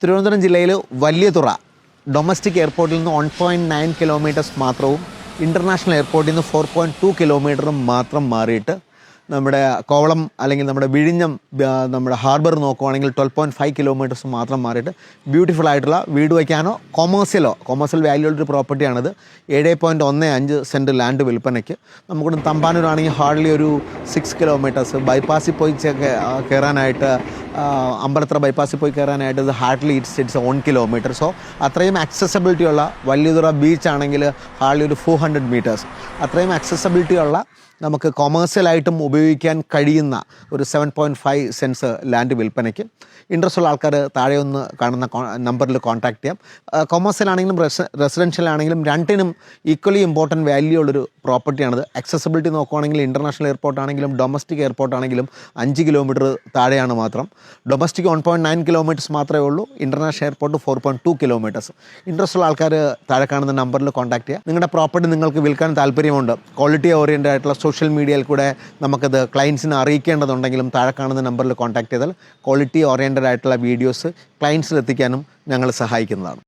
തിരുവനന്തപുരം ജില്ലയിൽ വലിയതുറ ഡൊമസ്റ്റിക് എയർപോർട്ടിൽ നിന്ന് 1.9 കിലോമീറ്റേഴ്സ് മാത്രവും ഇൻ്റർനാഷണൽ എയർപോർട്ടിൽ നിന്ന് 4.2 കിലോമീറ്ററും മാത്രം മാറിയിട്ട് നമ്മുടെ കോവളം അല്ലെങ്കിൽ നമ്മുടെ വിഴിഞ്ഞം നമ്മുടെ ഹാർബർ നോക്കുവാണെങ്കിൽ 12.5 കിലോമീറ്റേഴ്സ് മാത്രം മാറിയിട്ട് ബ്യൂട്ടിഫുൾ ആയിട്ടുള്ള വീട് വയ്ക്കാനോ കൊമേഴ്സ്യൽ വാല്യൂള്ളൊരു പ്രോപ്പർട്ടിയാണിത്. 7.15 സെൻറ്റ് ലാൻഡ് വിൽപ്പനയ്ക്ക്. നമുക്കിവിടെ തമ്പാനൂരാണെങ്കിൽ ഹാർഡ്ലി ഒരു 6 കിലോമീറ്റേഴ്സ് ബൈപ്പാസിൽ പോയി കയറാനായിട്ട് അമ്പലത്ര ബൈപ്പാസിൽ പോയി കയറാനായിട്ട് ഇത് ഹാർഡ്ലി ഇറ്റ്സ് 1 കിലോമീറ്റർ. സോ അത്രയും accessibility ഉള്ള വലിയതുറ ബീച്ച് ആണെങ്കിൽ ഹാർഡ്ലി ഒരു 400 മീറ്റേഴ്സ് അത്രയും accessibility ഉള്ള നമുക്ക് കൊമേഴ്സ്യലായിട്ടും ഉപയോഗിക്കാൻ കഴിയുന്ന ഒരു 7.5 സെൻറ്റ്സ് ലാൻഡ് വിൽപ്പനയ്ക്ക്. ഇൻട്രസ്റ്റ് ഉള്ള ആൾക്കാർ താഴെ ഒന്ന് കാണുന്ന നമ്പറിൽ കോൺടാക്ട് ചെയ്യാം. കൊമേഴ്സ്യൽ ആണെങ്കിലും റെസിഡൻഷ്യൽ ആണെങ്കിലും രണ്ടിനും ഈക്വലി ഇമ്പോർട്ടൻറ്റ് വാല്യൂ ഉള്ളൊരു പ്രോപ്പർട്ടിയാണിത്. accessibility നോക്കുവാണെങ്കിൽ ഇൻ്റർനാഷണൽ എയർപോർട്ട് ആണെങ്കിലും ഡൊമസ്റ്റിക് എയർപോർട്ട് ആണെങ്കിലും 5 കിലോമീറ്റർ താഴെയാണ് മാത്രം. ഡൊമസ്റ്റിക് 1.9 കിലോമീറ്റേഴ്സ് മാത്രമേ ഉള്ളൂ. International airport 4.2 kilometres. ഇൻട്രസ്റ്റ് ഉള്ള ആൾക്കാർ താഴെ കാണുന്ന നമ്പറിൽ കോൺടാക്ട് ചെയ്യുക. നിങ്ങളുടെ പ്രോപ്പർട്ടി നിങ്ങൾക്ക് വിൽക്കാൻ താല്പര്യമുണ്ട്, ക്വാളിറ്റി ഓറിയൻറ്റഡ് ആയിട്ടുള്ള സോഷ്യൽ മീഡിയയിൽ കൂടെ നമുക്കത് ക്ലയൻസിനെ അറിയിക്കേണ്ടതുണ്ടെങ്കിലും താഴെ കാണുന്ന നമ്പറിൽ കോൺടാക്ട് ചെയ്താൽ ക്വാളിറ്റി ഓറിയൻറ്റഡ് ആയിട്ടുള്ള വീഡിയോസ് ക്ലയൻസിലെത്തിക്കാനും ഞങ്ങൾ സഹായിക്കുന്നതാണ്.